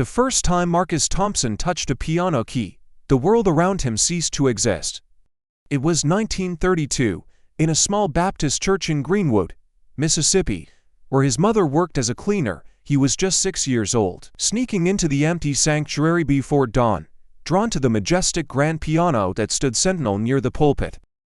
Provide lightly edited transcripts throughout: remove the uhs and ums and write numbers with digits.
The first time Marcus Thompson touched a piano key, the world around him ceased to exist. It was 1932, in a small Baptist church in Greenwood, Mississippi, where his mother worked as a cleaner. He was just 6 years old. Sneaking into the empty sanctuary before dawn, drawn to the majestic grand piano that stood sentinel near the pulpit.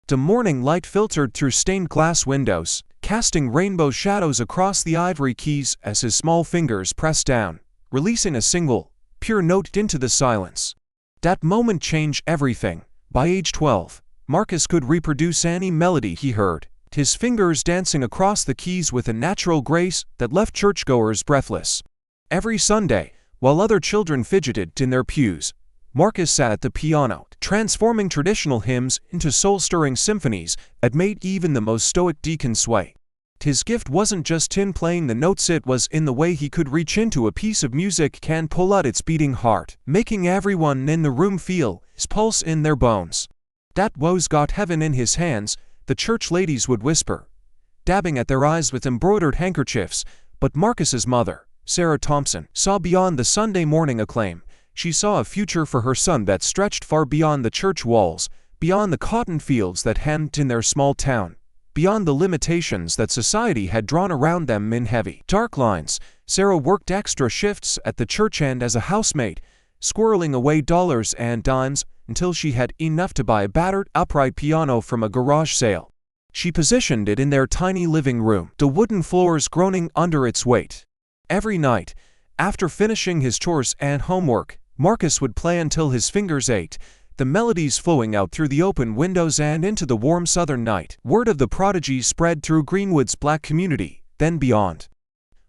The morning light filtered through stained glass windows, casting rainbow shadows across the ivory keys as his small fingers pressed down, releasing a single, pure note into the silence. That moment changed everything. By age 12, Marcus could reproduce any melody he heard, his fingers dancing across the keys with a natural grace that left churchgoers breathless. Every Sunday, while other children fidgeted in their pews, Marcus sat at the piano, transforming traditional hymns into soul-stirring symphonies that made even the most stoic deacon sway. His gift wasn't just in playing the notes, it was in the way he could reach into a piece of music and pull out its beating heart, making everyone in the room feel his pulse in their bones. "That wo's got heaven in his hands," the church ladies would whisper, dabbing at their eyes with embroidered handkerchiefs. But Marcus's mother, Sarah Thompson, saw beyond the Sunday morning acclaim. She saw a future for her son that stretched far beyond the church walls, beyond the cotton fields that hemmed in their small town, beyond the limitations that society had drawn around them in heavy, dark lines. Sarah worked extra shifts at the church and as a housemaid, squirreling away dollars and dimes until she had enough to buy a battered upright piano from a garage sale. She positioned it in their tiny living room, the wooden floors groaning under its weight. Every night, after finishing his chores and homework, Marcus would play until his fingers ached, the melodies flowing out through the open windows and into the warm southern night. Word of the prodigy spread through Greenwood's black community, then beyond.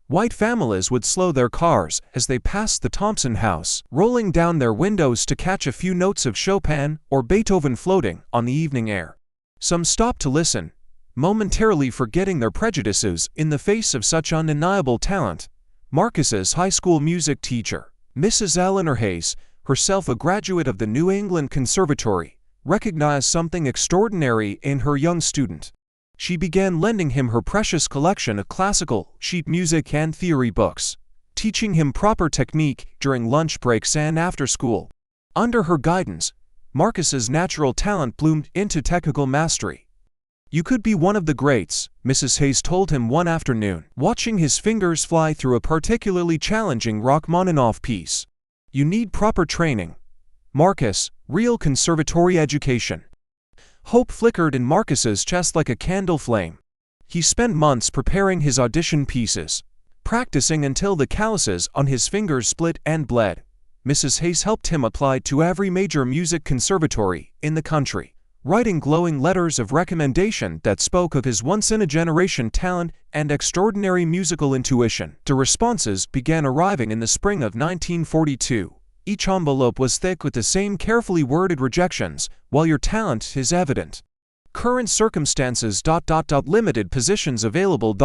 White families would slow their cars as they passed the Thompson house, rolling down their windows to catch a few notes of Chopin or Beethoven floating on the evening air. Some stopped to listen, momentarily forgetting their prejudices in the face of such undeniable talent. Marcus's high school music teacher, Mrs. Eleanor Hayes, herself a graduate of the New England Conservatory, recognized something extraordinary in her young student. She began lending him her precious collection of classical, sheet music and theory books, teaching him proper technique during lunch breaks and after school. Under her guidance, Marcus's natural talent bloomed into technical mastery. "You could be one of the greats," Mrs. Hayes told him one afternoon, watching his fingers fly through a particularly challenging Rachmaninoff piece. "You need proper training, Marcus, real conservatory education." Hope flickered in Marcus's chest like a candle flame. He spent months preparing his audition pieces, practicing until the calluses on his fingers split and bled. Mrs. Hayes helped him apply to every major music conservatory in the country, writing glowing letters of recommendation that spoke of his once-in-a-generation talent and extraordinary musical intuition. The responses began arriving in the spring of 1942. Each envelope was thick with the same carefully worded rejections. "While your talent is evident, current circumstances ... limited positions available ...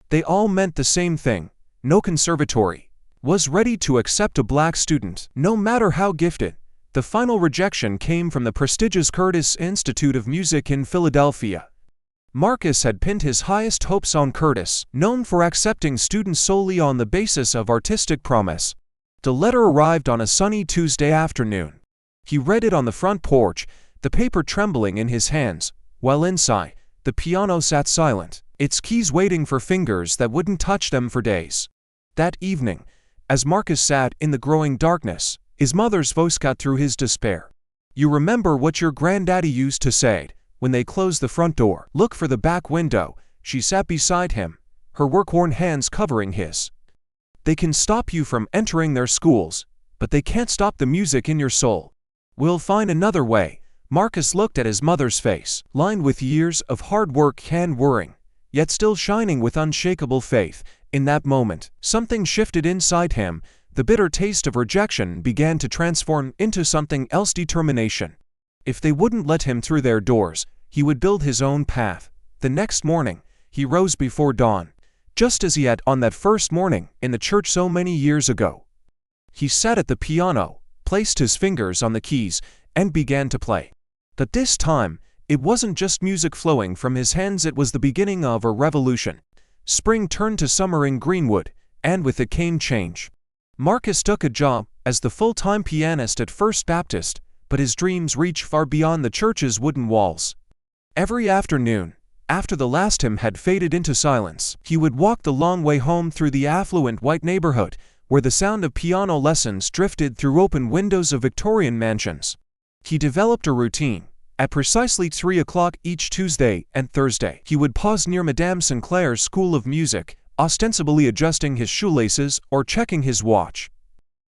They all meant the same thing. No conservatory was ready to accept a black student, no matter how gifted. The final rejection came from the prestigious Curtis Institute of Music in Philadelphia. Marcus had pinned his highest hopes on Curtis, known for accepting students solely on the basis of artistic promise. The letter arrived on a sunny Tuesday afternoon. He read it on the front porch, the paper trembling in his hands, while inside, the piano sat silent, its keys waiting for fingers that wouldn't touch them for days. That evening, as Marcus sat in the growing darkness, his mother's voice cut through his despair. "You remember what your granddaddy used to say when they closed the front door? Look for the back window." She sat beside him, her work-worn hands covering his. "They can stop you from entering their schools, but they can't stop the music in your soul. We'll find another way." Marcus looked at his mother's face, lined with years of hard work and worrying, yet still shining with unshakable faith. In that moment, something shifted inside him. The bitter taste of rejection began to transform into something else: determination. If they wouldn't let him through their doors, he would build his own path. The next morning, he rose before dawn, just as he had on that first morning in the church so many years ago. He sat at the piano, placed his fingers on the keys, and began to play. But this time, it wasn't just music flowing from his hands, it was the beginning of a revolution. Spring turned to summer in Greenwood, and with it came change. Marcus took a job as the full-time pianist at First Baptist, but his dreams reached far beyond the church's wooden walls. Every afternoon, after the last hymn had faded into silence, he would walk the long way home through the affluent white neighborhood, where the sound of piano lessons drifted through open windows of Victorian mansions. He developed a routine. At precisely 3 o'clock each Tuesday and Thursday, he would pause near Madame Sinclair's School of Music, ostensibly adjusting his shoelaces or checking his watch.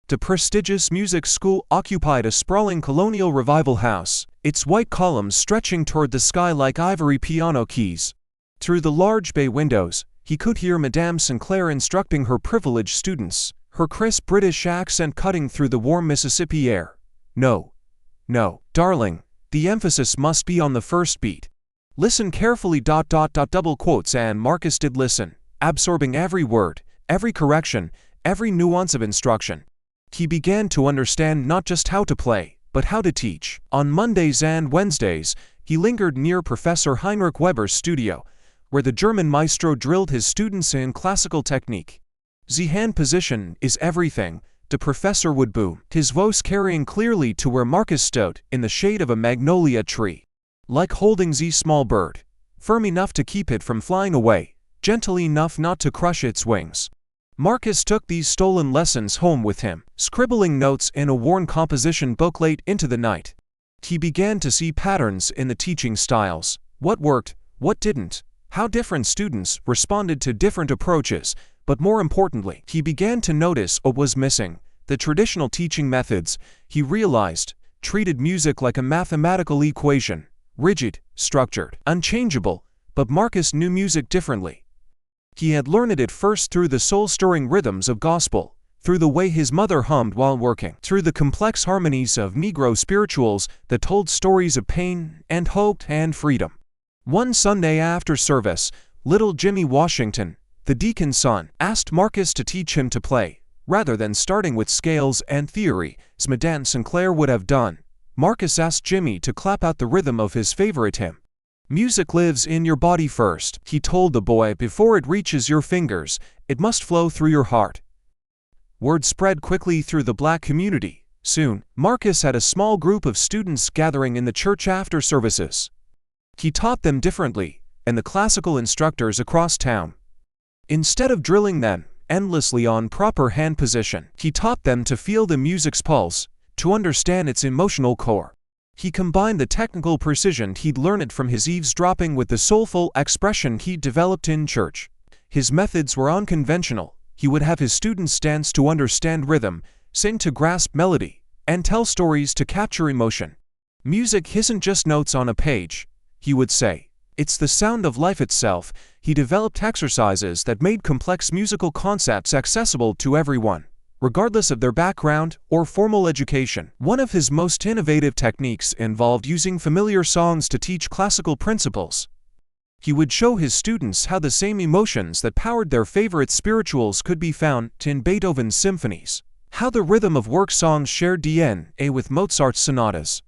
The prestigious music school occupied a sprawling colonial revival house, its white columns stretching toward the sky like ivory piano keys. Through the large bay windows, he could hear Madame Sinclair instructing her privileged students, her crisp British accent cutting through the warm Mississippi air. No, darling, the emphasis must be on the first beat. Listen carefully. Double quotes. And Marcus did listen, absorbing every word, every correction, every nuance of instruction. He began to understand not just how to play, but how to teach. On Mondays and Wednesdays, he lingered near Professor Heinrich Weber's studio, where the German maestro drilled his students in classical technique. The hand position is everything, the professor would boom, his voice carrying clearly to where Marcus stood, in the shade of a magnolia tree. Like holding the small bird, firm enough to keep it from flying away, gentle enough not to crush its wings. Marcus took these stolen lessons home with him, scribbling notes in a worn composition book late into the night. He began to see patterns in the teaching styles, what worked, what didn't, how different students responded to different approaches, but more importantly, he began to notice what was missing. The traditional teaching methods, he realized, treated music like a mathematical equation, rigid, structured, unchangeable, but Marcus knew music differently. He had learned it first through the soul-stirring rhythms of gospel, through the way his mother hummed while working, through the complex harmonies of Negro spirituals that told stories of pain and hope and freedom. One Sunday after service, little Jimmy Washington, the deacon's son, asked Marcus to teach him to play, rather than starting with scales and theory, as Madame Sinclair would have done. Marcus asked Jimmy to clap out the rhythm of his favorite hymn. "Music lives in your body first," he told the boy. "Before it reaches your fingers, it must flow through your heart." Word spread quickly through the black community. Soon, Marcus had a small group of students gathering in the church after services. He taught them differently, and the classical instructors across town. Instead of drilling them endlessly on proper hand position, he taught them to feel the music's pulse, to understand its emotional core. He combined the technical precision he'd learned from his eavesdropping with the soulful expression he'd developed in church. His methods were unconventional. He would have his students dance to understand rhythm, sing to grasp melody, and tell stories to capture emotion. "Music isn't just notes on a page," he would say. "It's the sound of life itself." He developed exercises that made complex musical concepts accessible to everyone, regardless of their background or formal education. One of his most innovative techniques involved using familiar songs to teach classical principles. He would show his students how the same emotions that powered their favorite spirituals could be found in Beethoven's symphonies, how the rhythm of work songs shared DNA with Mozart's sonatas.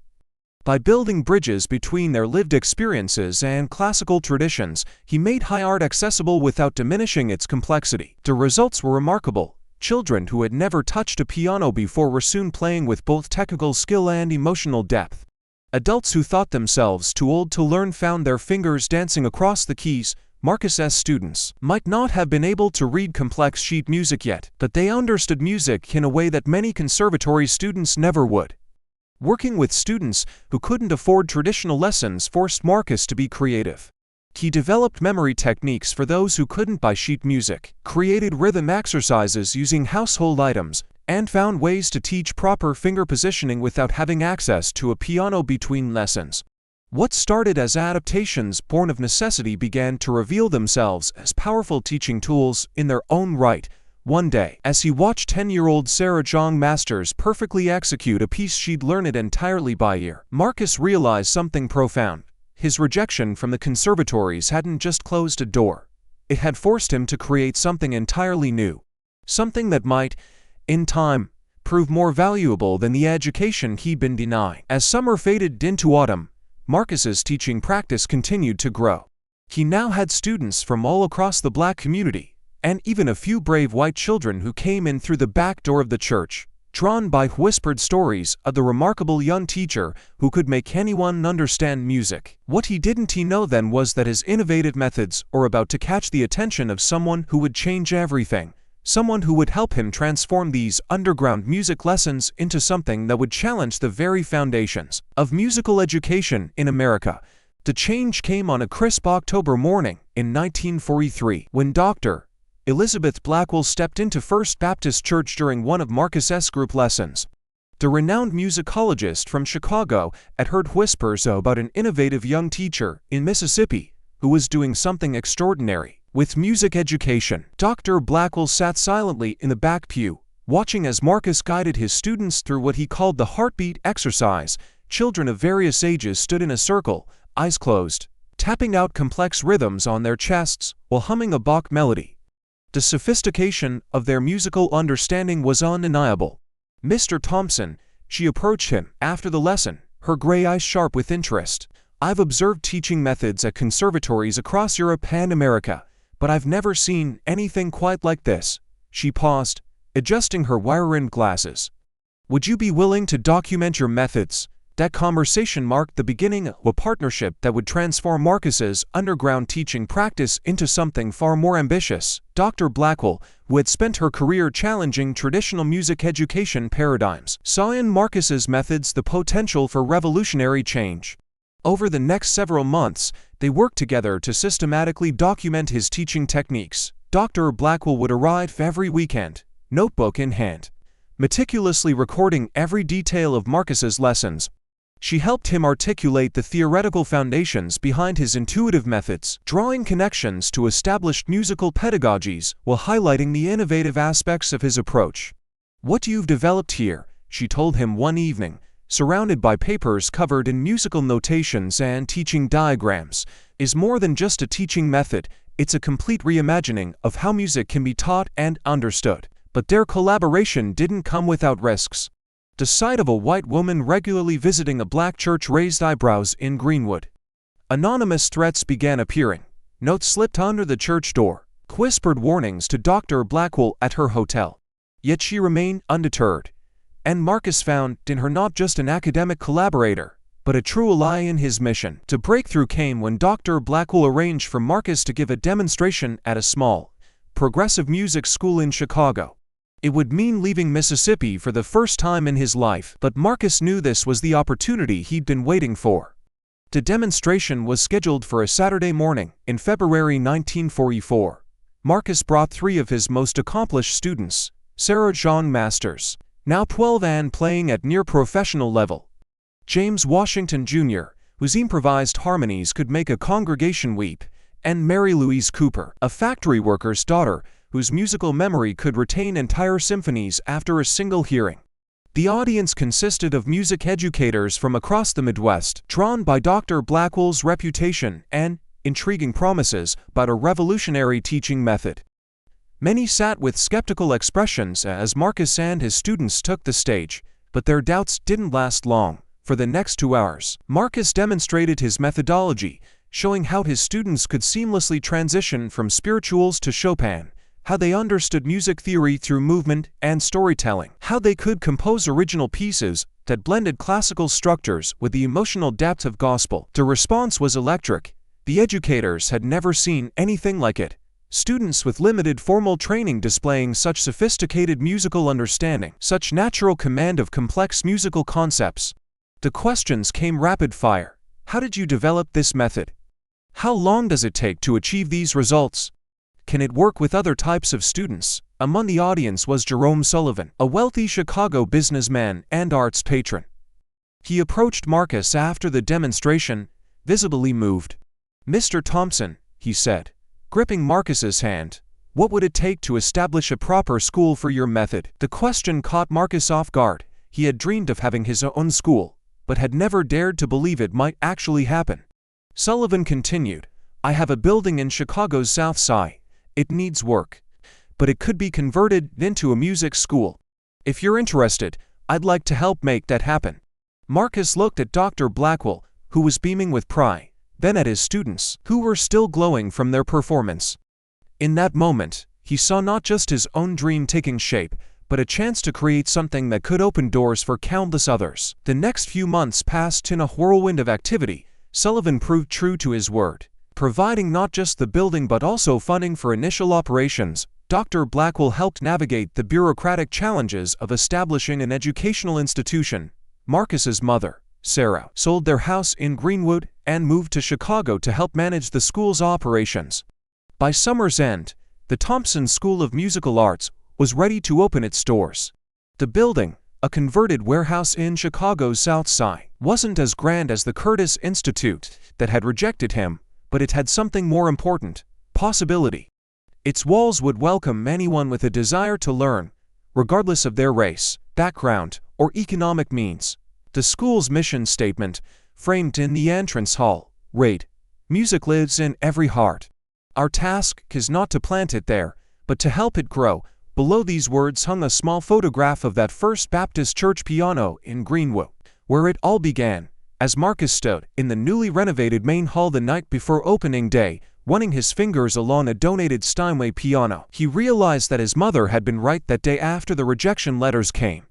By building bridges between their lived experiences and classical traditions, he made high art accessible without diminishing its complexity. The results were remarkable. Children who had never touched a piano before were soon playing with both technical skill and emotional depth. Adults who thought themselves too old to learn found their fingers dancing across the keys. Marcus's students might not have been able to read complex sheet music yet, but they understood music in a way that many conservatory students never would. Working with students who couldn't afford traditional lessons forced Marcus to be creative. He developed memory techniques for those who couldn't buy sheet music, created rhythm exercises using household items, and found ways to teach proper finger positioning without having access to a piano between lessons. What started as adaptations born of necessity began to reveal themselves as powerful teaching tools in their own right. One day, as he watched 10-year-old Sarah Jong Masters perfectly execute a piece she'd learned entirely by ear, Marcus realized something profound. His rejection from the conservatories hadn't just closed a door. It had forced him to create something entirely new. Something that might, in time, prove more valuable than the education he'd been denied. As summer faded into autumn, Marcus's teaching practice continued to grow. He now had students from all across the black community, and even a few brave white children who came in through the back door of the church, drawn by whispered stories of the remarkable young teacher who could make anyone understand music. What he didn't know then was that his innovative methods were about to catch the attention of someone who would change everything, someone who would help him transform these underground music lessons into something that would challenge the very foundations of musical education in America. The change came on a crisp October morning in 1943 when Dr. Elizabeth Blackwell stepped into First Baptist Church during one of Marcus's group lessons. The renowned musicologist from Chicago had heard whispers about an innovative young teacher in Mississippi who was doing something extraordinary with music education. Dr. Blackwell sat silently in the back pew, watching as Marcus guided his students through what he called the heartbeat exercise. Children of various ages stood in a circle, eyes closed, tapping out complex rhythms on their chests while humming a Bach melody. The sophistication of their musical understanding was undeniable. "Mr. Thompson," she approached him after the lesson, her gray eyes sharp with interest. "I've observed teaching methods at conservatories across Europe and America, but I've never seen anything quite like this." She paused, adjusting her wire-rimmed glasses. "Would you be willing to document your methods?" That conversation marked the beginning of a partnership that would transform Marcus's underground teaching practice into something far more ambitious. Dr. Blackwell, who had spent her career challenging traditional music education paradigms, saw in Marcus's methods the potential for revolutionary change. Over the next several months, they worked together to systematically document his teaching techniques. Dr. Blackwell would arrive every weekend, notebook in hand, meticulously recording every detail of Marcus's lessons. She helped him articulate the theoretical foundations behind his intuitive methods, drawing connections to established musical pedagogies while highlighting the innovative aspects of his approach. "What you've developed here," she told him one evening, surrounded by papers covered in musical notations and teaching diagrams, "is more than just a teaching method. It's a complete reimagining of how music can be taught and understood." But their collaboration didn't come without risks. The sight of a white woman regularly visiting a black church raised eyebrows in Greenwood. Anonymous threats began appearing. Notes slipped under the church door, whispered warnings to Dr. Blackwell at her hotel. Yet she remained undeterred, and Marcus found in her not just an academic collaborator, but a true ally in his mission. The breakthrough came when Dr. Blackwell arranged for Marcus to give a demonstration at a small, progressive music school in Chicago. It would mean leaving Mississippi for the first time in his life, but Marcus knew this was the opportunity he'd been waiting for. The demonstration was scheduled for a Saturday morning in February 1944. Marcus brought 3 of his most accomplished students, Sarah Jean Masters, now 12 and playing at near professional level; James Washington Jr., whose improvised harmonies could make a congregation weep; and Mary Louise Cooper, a factory worker's daughter, whose musical memory could retain entire symphonies after a single hearing. The audience consisted of music educators from across the Midwest, drawn by Dr. Blackwell's reputation and intriguing promises about a revolutionary teaching method. Many sat with skeptical expressions as Marcus and his students took the stage, but their doubts didn't last long. For the next 2 hours, Marcus demonstrated his methodology, showing how his students could seamlessly transition from spirituals to Chopin, how they understood music theory through movement and storytelling, how they could compose original pieces that blended classical structures with the emotional depth of gospel. The response was electric. The educators had never seen anything like it. Students with limited formal training displaying such sophisticated musical understanding, such natural command of complex musical concepts. The questions came rapid fire. How did you develop this method? How long does it take to achieve these results? Can it work with other types of students? Among the audience was Jerome Sullivan, a wealthy Chicago businessman and arts patron. He approached Marcus after the demonstration, visibly moved. "Mr. Thompson," he said, gripping Marcus's hand, "what would it take to establish a proper school for your method?" The question caught Marcus off guard. He had dreamed of having his own school, but had never dared to believe it might actually happen. Sullivan continued, "I have a building in Chicago's South Side. It needs work, but it could be converted into a music school. If you're interested, I'd like to help make that happen." Marcus looked at Dr. Blackwell, who was beaming with pride, then at his students, who were still glowing from their performance. In that moment, He saw not just his own dream taking shape, but a chance to create something that could open doors for countless others. The next few months passed in a whirlwind of activity. Sullivan proved true to his word, providing not just the building but also funding for initial operations. Dr. Blackwell helped navigate the bureaucratic challenges of establishing an educational institution. Marcus's mother, Sarah, sold their house in Greenwood and moved to Chicago to help manage the school's operations. By summer's end, the Thompson School of Musical Arts was ready to open its doors. The building, a converted warehouse in Chicago's South Side, wasn't as grand as the Curtis Institute that had rejected him, but it had something more important: possibility. Its walls would welcome anyone with a desire to learn, regardless of their race, background, or economic means. The school's mission statement, framed in the entrance hall, read, "Music lives in every heart. Our task is not to plant it there, but to help it grow." Below these words hung a small photograph of that First Baptist Church piano in Greenwood, where it all began. As Marcus stood in the newly renovated main hall the night before opening day, running his fingers along a donated Steinway piano, he realized that his mother had been right that day after the rejection letters came.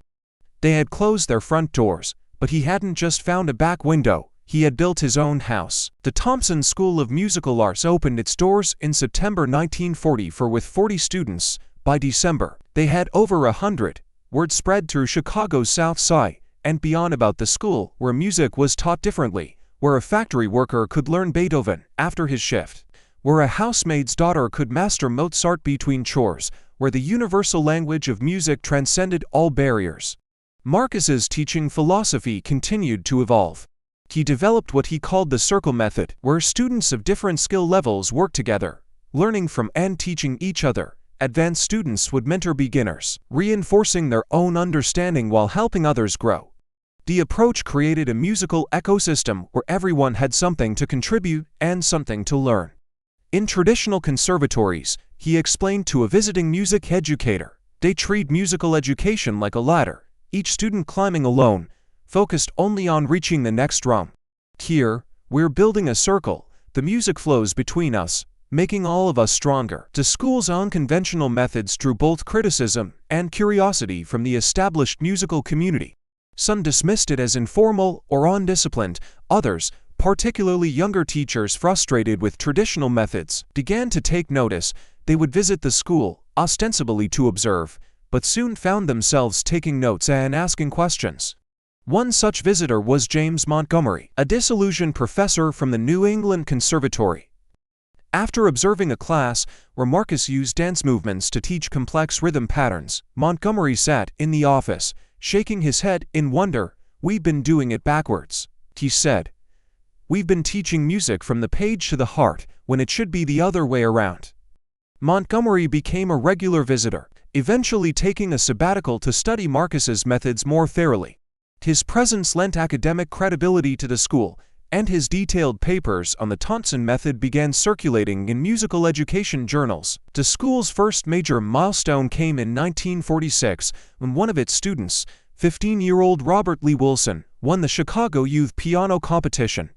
They had closed their front doors, but he hadn't just found a back window, he had built his own house. The Thompson School of Musical Arts opened its doors in September 1940 with 40 students. By December, they had over 100. Word spread through Chicago's South Side and beyond about the school, where music was taught differently, where a factory worker could learn Beethoven after his shift, where a housemaid's daughter could master Mozart between chores, where the universal language of music transcended all barriers. Marcus's teaching philosophy continued to evolve. He developed what he called the circle method, where students of different skill levels worked together, learning from and teaching each other. Advanced students would mentor beginners, reinforcing their own understanding while helping others grow. The approach created a musical ecosystem where everyone had something to contribute and something to learn. In traditional conservatories, he explained to a visiting music educator, they treat musical education like a ladder, each student climbing alone, focused only on reaching the next rung. Here, we're building a circle, the music flows between us, making all of us stronger. The school's unconventional methods drew both criticism and curiosity from the established musical community. Some dismissed it as informal or undisciplined. Others, particularly younger teachers frustrated with traditional methods, began to take notice. They would visit the school, ostensibly to observe, but soon found themselves taking notes and asking questions. One such visitor was James Montgomery, a disillusioned professor from the New England Conservatory. After observing a class where Marcus used dance movements to teach complex rhythm patterns, Montgomery sat in the office, shaking his head in wonder. "We've been doing it backwards," he said. "We've been teaching music from the page to the heart, when it should be the other way around." Montgomery became a regular visitor, eventually taking a sabbatical to study Marcus's methods more thoroughly. His presence lent academic credibility to the school, and his detailed papers on the Thompson method began circulating in musical education journals. The school's first major milestone came in 1946 when one of its students, 15-year-old Robert Lee Wilson, won the Chicago Youth Piano Competition.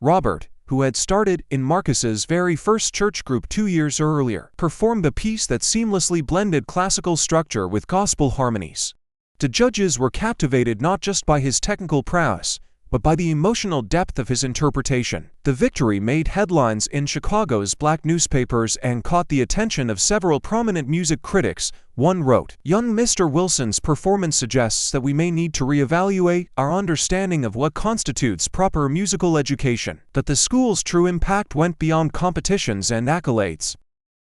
Robert, who had started in Marcus's very first church group 2 years earlier, performed a piece that seamlessly blended classical structure with gospel harmonies. The judges were captivated not just by his technical prowess, but by the emotional depth of his interpretation. The victory made headlines in Chicago's black newspapers and caught the attention of several prominent music critics. One wrote, "Young Mr. Wilson's performance suggests that we may need to reevaluate our understanding of what constitutes proper musical education, that the school's true impact went beyond competitions and accolades."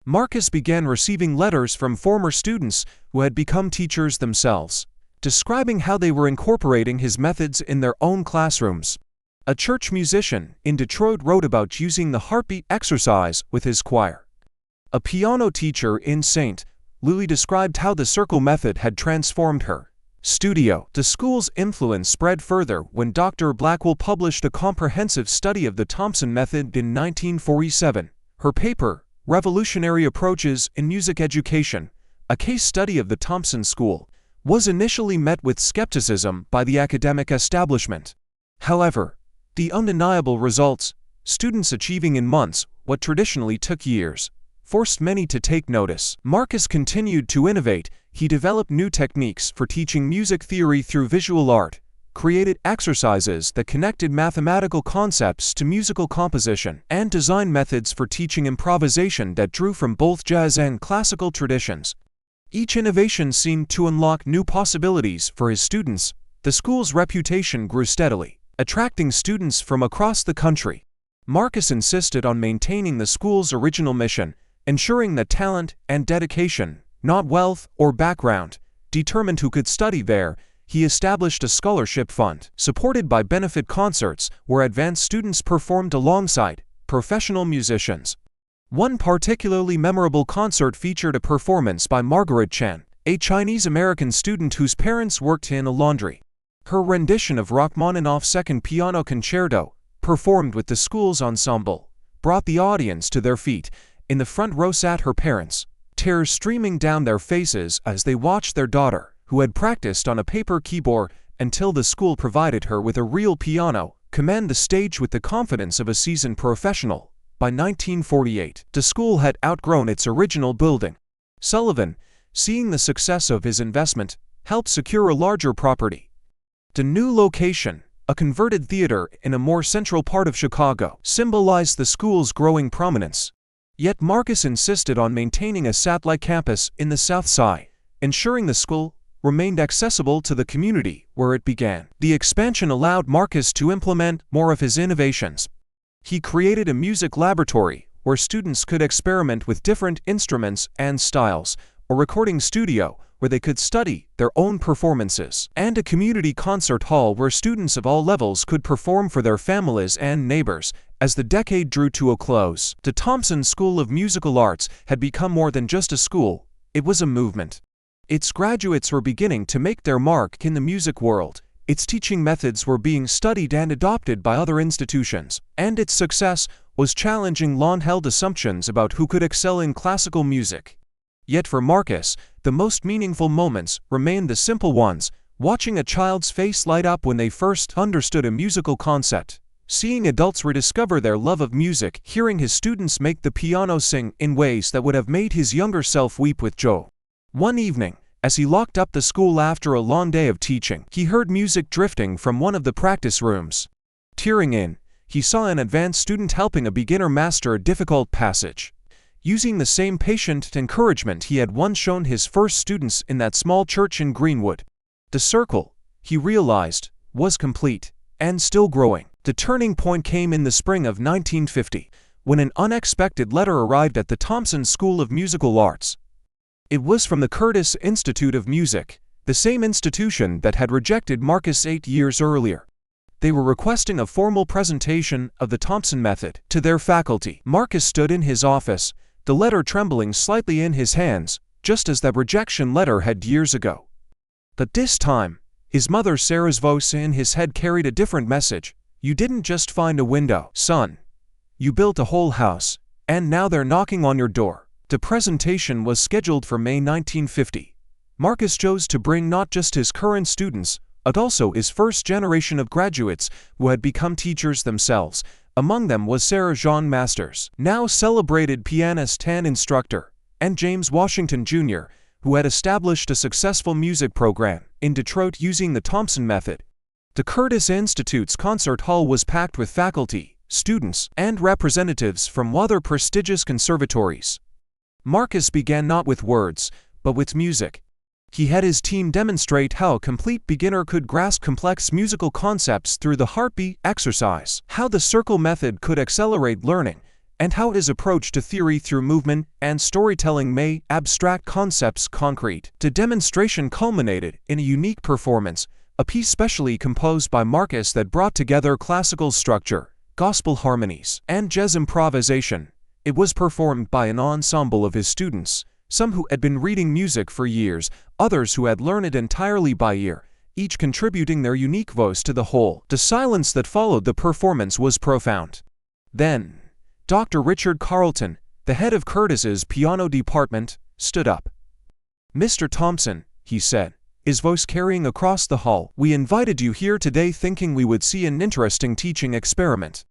Marcus began receiving letters from former students who had become teachers themselves, describing how they were incorporating his methods in their own classrooms. A church musician in Detroit wrote about using the heartbeat exercise with his choir. A piano teacher in St. Louis described how the circle method had transformed her studio. The school's influence spread further when Dr. Blackwell published a comprehensive study of the Thompson method in 1947. Her paper, Revolutionary Approaches in Music Education, a case study of the Thompson School, was initially met with skepticism by the academic establishment. However, the undeniable results, students achieving in months what traditionally took years, forced many to take notice. Marcus continued to innovate. He developed new techniques for teaching music theory through visual art, created exercises that connected mathematical concepts to musical composition, and designed methods for teaching improvisation that drew from both jazz and classical traditions. Each innovation seemed to unlock new possibilities for his students. The school's reputation grew steadily, attracting students from across the country. Marcus insisted on maintaining the school's original mission, ensuring that talent and dedication, not wealth or background, determined who could study there. He established a scholarship fund, supported by benefit concerts where advanced students performed alongside professional musicians. One particularly memorable concert featured a performance by Margaret Chan, a Chinese-American student whose parents worked in a laundry. Her rendition of Rachmaninoff's Second Piano Concerto, performed with the school's ensemble, brought the audience to their feet. In the front row sat her parents, tears streaming down their faces as they watched their daughter, who had practiced on a paper keyboard until the school provided her with a real piano, command the stage with the confidence of a seasoned professional. By 1948, the school had outgrown its original building. Sullivan, seeing the success of his investment, helped secure a larger property. The new location, a converted theater in a more central part of Chicago, symbolized the school's growing prominence. Yet Marcus insisted on maintaining a satellite campus in the South Side, ensuring the school remained accessible to the community where it began. The expansion allowed Marcus to implement more of his innovations. He created a music laboratory where students could experiment with different instruments and styles, a recording studio where they could study their own performances, and a community concert hall where students of all levels could perform for their families and neighbors. As the decade drew to a close, the Thompson School of Musical Arts had become more than just a school. It was a movement. Its graduates were beginning to make their mark in the music world. Its teaching methods were being studied and adopted by other institutions, and its success was challenging long-held assumptions about who could excel in classical music. Yet for Marcus, the most meaningful moments remained the simple ones: watching a child's face light up when they first understood a musical concept, seeing adults rediscover their love of music, hearing his students make the piano sing in ways that would have made his younger self weep with joy. One evening, as he locked up the school after a long day of teaching, he heard music drifting from one of the practice rooms. Tearing in, he saw an advanced student helping a beginner master a difficult passage. Using the same patient encouragement he had once shown his first students in that small church in Greenwood. The circle, he realized, was complete, and still growing. The turning point came in the spring of 1950, when an unexpected letter arrived at the Thompson School of Musical Arts. It was from the Curtis Institute of Music, the same institution that had rejected Marcus 8 years earlier. They were requesting a formal presentation of the Thompson method to their faculty. Marcus stood in his office, the letter trembling slightly in his hands, just as that rejection letter had years ago. But this time, his mother Sarah's voice in his head carried a different message. "You didn't just find a window, son. You built a whole house, and now they're knocking on your door." The presentation was scheduled for May 1950. Marcus chose to bring not just his current students, but also his first generation of graduates who had become teachers themselves. Among them was Sarah Jean Masters, now celebrated pianist and instructor, and James Washington Jr., who had established a successful music program in Detroit using the Thompson method. The Curtis Institute's concert hall was packed with faculty, students, and representatives from other prestigious conservatories. Marcus began not with words, but with music. He had his team demonstrate how a complete beginner could grasp complex musical concepts through the heartbeat exercise, how the circle method could accelerate learning, and how his approach to theory through movement and storytelling made abstract concepts concrete. The demonstration culminated in a unique performance, a piece specially composed by Marcus that brought together classical structure, gospel harmonies, and jazz improvisation. It was performed by an ensemble of his students, some who had been reading music for years, others who had learned it entirely by ear, each contributing their unique voice to the whole. The silence that followed the performance was profound. Then, Dr. Richard Carlton, the head of Curtis's piano department, stood up. "Mr. Thompson," he said, his voice carrying across the hall, "we invited you here today thinking we would see an interesting teaching experiment.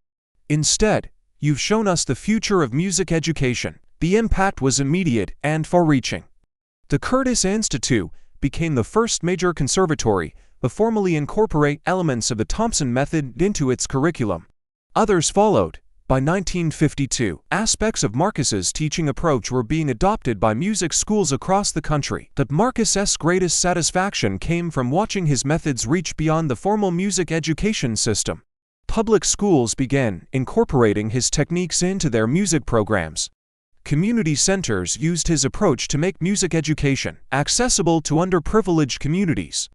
Instead, you've shown us the future of music education. The impact was immediate and far-reaching. The Curtis Institute became the first major conservatory to formally incorporate elements of the Thompson method into its curriculum. Others followed. By 1952, aspects of Marcus's teaching approach were being adopted by music schools across the country. But Marcus's greatest satisfaction came from watching his methods reach beyond the formal music education system. Public schools began incorporating his techniques into their music programs. Community centers used his approach to make music education accessible to underprivileged communities.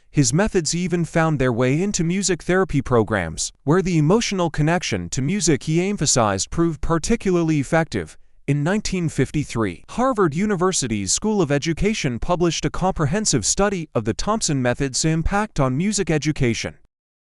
His methods even found their way into music therapy programs, where the emotional connection to music he emphasized proved particularly effective. In 1953, Harvard University's School of Education published a comprehensive study of the Thompson method's impact on music education.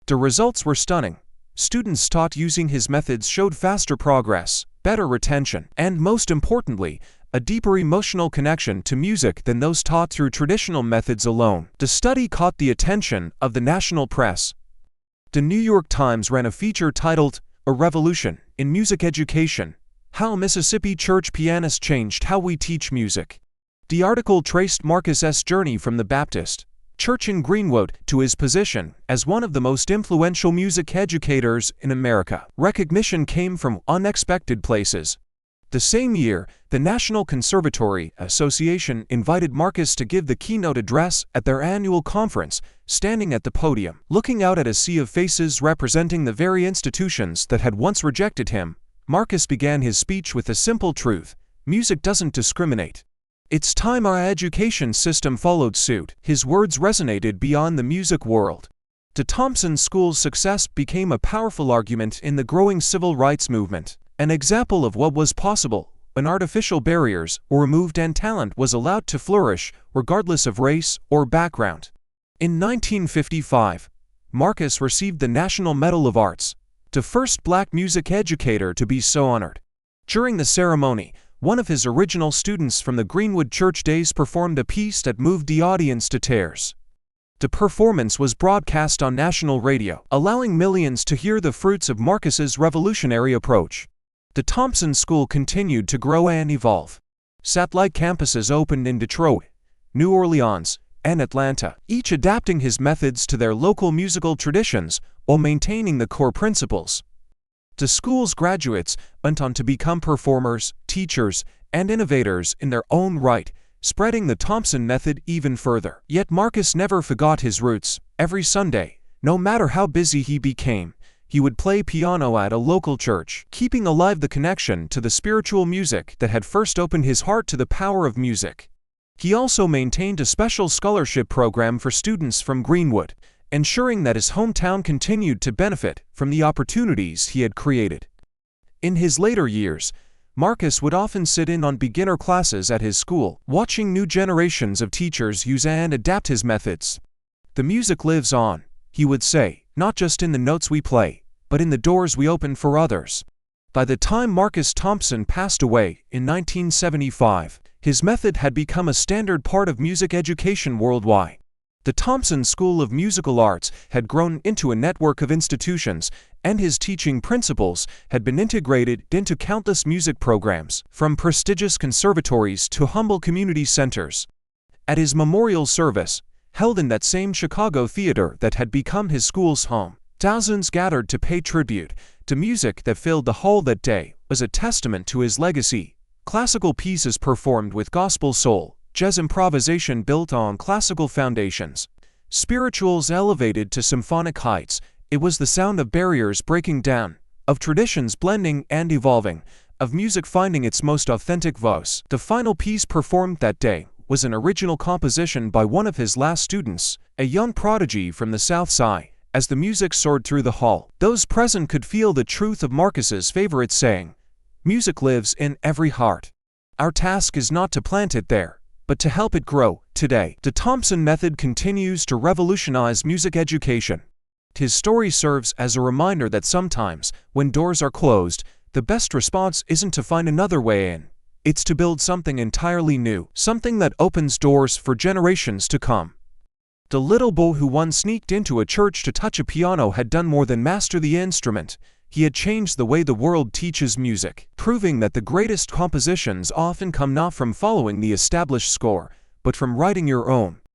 The results were stunning. Students taught using his methods showed faster progress, better retention, and most importantly, a deeper emotional connection to music than those taught through traditional methods alone. The study caught the attention of the national press. The New York Times ran a feature titled, "A Revolution in Music Education: How Mississippi Church Pianists Changed How We Teach Music." The article traced Marcus's journey from the Baptist Church in Greenwood to his position as one of the most influential music educators in America. Recognition came from unexpected places. The same year, the National Conservatory Association invited Marcus to give the keynote address at their annual conference. Standing at the podium, looking out at a sea of faces representing the very institutions that had once rejected him, Marcus began his speech with a simple truth: music doesn't discriminate. It's time our education system followed suit. His words resonated beyond the music world. The Thompson School's success became a powerful argument in the growing civil rights movement. An example of what was possible when artificial barriers were removed and talent was allowed to flourish regardless of race or background. In 1955, Marcus received the National Medal of Arts, the first black music educator to be so honored. During the ceremony, one of his original students from the Greenwood Church days performed a piece that moved the audience to tears. The performance was broadcast on national radio, allowing millions to hear the fruits of Marcus's revolutionary approach. The Thompson School continued to grow and evolve. Satellite campuses opened in Detroit, New Orleans, and Atlanta, each adapting his methods to their local musical traditions while maintaining the core principles. The school's graduates went on to become performers, teachers, and innovators in their own right, spreading the Thompson method even further. Yet Marcus never forgot his roots. Every Sunday, no matter how busy he became, he would play piano at a local church, keeping alive the connection to the spiritual music that had first opened his heart to the power of music. He also maintained a special scholarship program for students from Greenwood, ensuring that his hometown continued to benefit from the opportunities he had created. In his later years, Marcus would often sit in on beginner classes at his school, watching new generations of teachers use and adapt his methods. "The music lives on," he would say, "not just in the notes we play, but in the doors we open for others." By the time Marcus Thompson passed away in 1975, his method had become a standard part of music education worldwide. The Thompson School of Musical Arts had grown into a network of institutions, and his teaching principles had been integrated into countless music programs, from prestigious conservatories to humble community centers. At his memorial service, held in that same Chicago theater that had become his school's home, thousands gathered to pay tribute. The music that filled the hall that day was a testament to his legacy. Classical pieces performed with gospel soul, jazz improvisation built on classical foundations, spirituals elevated to symphonic heights. It was the sound of barriers breaking down, of traditions blending and evolving, of music finding its most authentic voice. The final piece performed that day was an original composition by one of his last students, a young prodigy from the South Side. As the music soared through the hall, those present could feel the truth of Marcus's favorite saying: "Music lives in every heart." Our task is not to plant it there, but to help it grow. Today, the Thompson method continues to revolutionize music education. His story serves as a reminder that sometimes, when doors are closed, the best response isn't to find another way in. It's to build something entirely new, something that opens doors for generations to come. The little boy who once sneaked into a church to touch a piano had done more than master the instrument. He had changed the way the world teaches music, proving that the greatest compositions often come not from following the established score, but from writing your own.